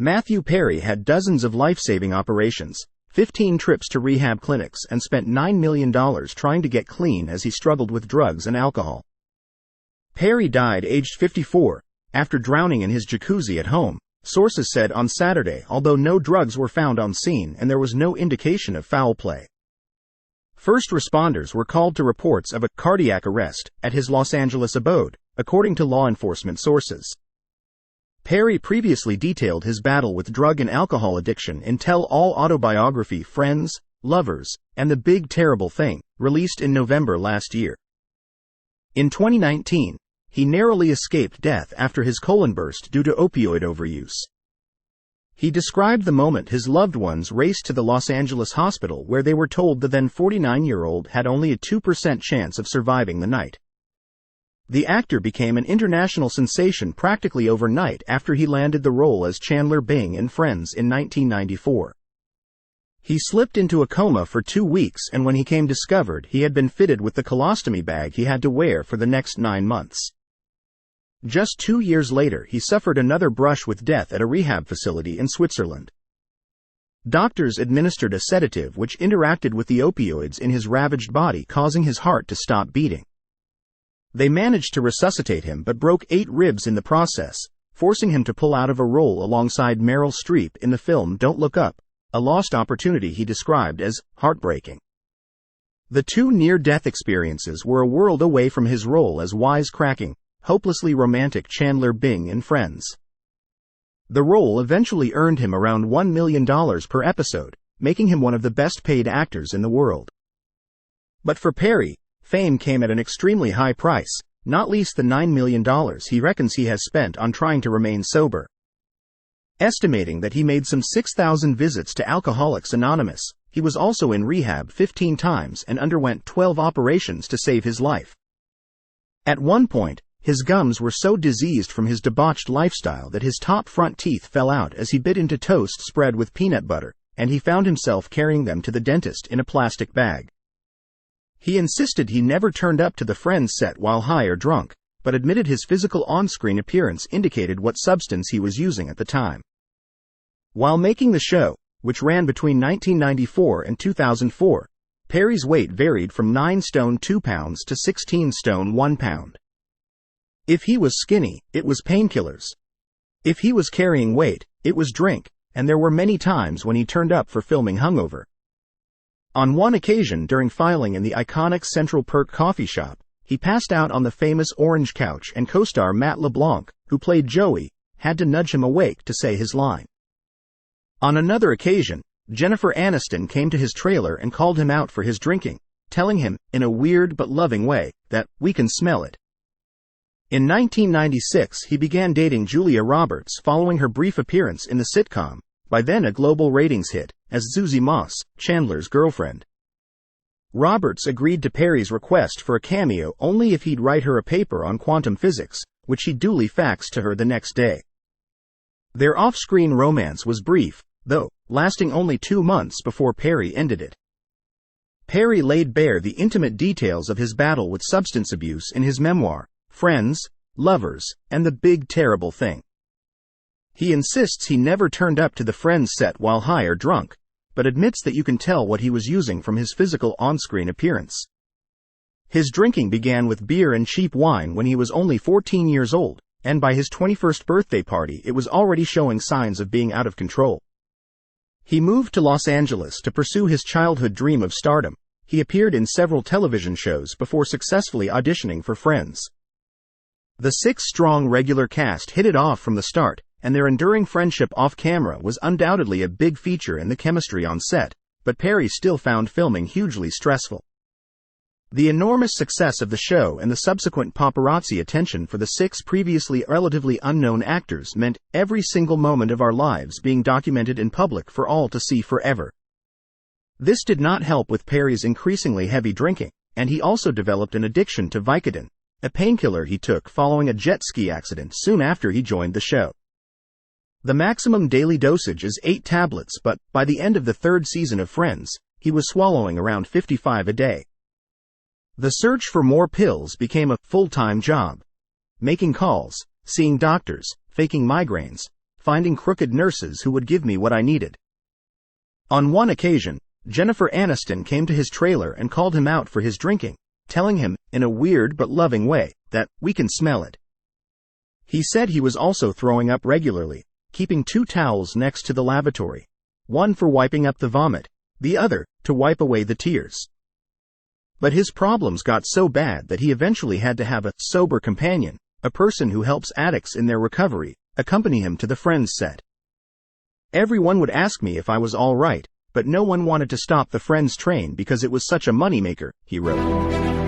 Matthew Perry had dozens of life-saving operations, 15 trips to rehab clinics, and spent $9 million trying to get clean as he struggled with drugs and alcohol. Perry died aged 54, after drowning in his jacuzzi at home, sources said on Saturday, although no drugs were found on scene and there was no indication of foul play. First responders were called to reports of a cardiac arrest at his Los Angeles abode, according to law enforcement sources. Perry previously detailed his battle with drug and alcohol addiction in tell-all autobiography Friends, Lovers, and the Big Terrible Thing, released in November last year. In 2019, he narrowly escaped death after his colon burst due to opioid overuse. He described the moment his loved ones raced to the Los Angeles hospital where they were told the then 49-year-old had only a 2% chance of surviving the night. The actor became an international sensation practically overnight after he landed the role as Chandler Bing in Friends in 1994. He slipped into a coma for 2 weeks, and when he came discovered, he had been fitted with the colostomy bag he had to wear for the next 9 months. Just 2 years later, he suffered another brush with death at a rehab facility in Switzerland. Doctors administered a sedative which interacted with the opioids in his ravaged body, causing his heart to stop beating. They managed to resuscitate him but broke 8 ribs in the process, forcing him to pull out of a role alongside Meryl Streep in the film Don't Look Up, a lost opportunity he described as heartbreaking. The 2 near-death experiences were a world away from his role as wisecracking, hopelessly romantic Chandler Bing in Friends. The role eventually earned him around $1 million per episode, making him one of the best-paid actors in the world. But for Perry, fame came at an extremely high price, not least the $9 million he reckons he has spent on trying to remain sober. Estimating that he made some 6,000 visits to Alcoholics Anonymous, he was also in rehab 15 times and underwent 12 operations to save his life. At one point, his gums were so diseased from his debauched lifestyle that his top front teeth fell out as he bit into toast spread with peanut butter, and he found himself carrying them to the dentist in a plastic bag. He insisted he never turned up to the Friends set while high or drunk, but admitted his physical on-screen appearance indicated what substance he was using at the time. While making the show, which ran between 1994 and 2004, Perry's weight varied from 9 stone 2 pounds to 16 stone 1 pound. If he was skinny, it was painkillers. If he was carrying weight, it was drink, and there were many times when he turned up for filming hungover. On one occasion during filing in the iconic Central Perk coffee shop, he passed out on the famous orange couch, and co-star Matt LeBlanc, who played Joey, had to nudge him awake to say his line. On another occasion, Jennifer Aniston came to his trailer and called him out for his drinking, telling him, in a weird but loving way, that "we can smell it." In 1996, he began dating Julia Roberts following her brief appearance in the sitcom, by then a global ratings hit, as Susie Moss, Chandler's girlfriend. Roberts agreed to Perry's request for a cameo only if he'd write her a paper on quantum physics, which he duly faxed to her the next day. Their off-screen romance was brief, though, lasting only 2 months before Perry ended it. Perry laid bare the intimate details of his battle with substance abuse in his memoir, Friends, Lovers, and the Big Terrible Thing. He insists he never turned up to the Friends set while high or drunk, but admits that you can tell what he was using from his physical on-screen appearance. His drinking began with beer and cheap wine when he was only 14 years old, and by his 21st birthday party it was already showing signs of being out of control. He moved to Los Angeles to pursue his childhood dream of stardom. He appeared in several television shows before successfully auditioning for Friends. The 6-strong regular cast hit it off from the start, and their enduring friendship off-camera was undoubtedly a big feature in the chemistry on set, but Perry still found filming hugely stressful. The enormous success of the show and the subsequent paparazzi attention for the 6 previously relatively unknown actors meant every single moment of our lives being documented in public for all to see forever. This did not help with Perry's increasingly heavy drinking, and he also developed an addiction to Vicodin, a painkiller he took following a jet ski accident soon after he joined the show. The maximum daily dosage is 8 tablets, but by the end of the 3rd season of Friends, he was swallowing around 55 a day. The search for more pills became a full-time job. Making calls, seeing doctors, faking migraines, finding crooked nurses who would give me what I needed. On one occasion, Jennifer Aniston came to his trailer and called him out for his drinking, telling him, in a weird but loving way, that we can smell it. He said he was also throwing up regularly, keeping 2 towels next to the lavatory, one for wiping up the vomit, the other to wipe away the tears. But his problems got so bad that he eventually had to have a sober companion, a person who helps addicts in their recovery, accompany him to the Friends set. Everyone would ask me if I was all right, but no one wanted to stop the Friends train because it was such a moneymaker, he wrote.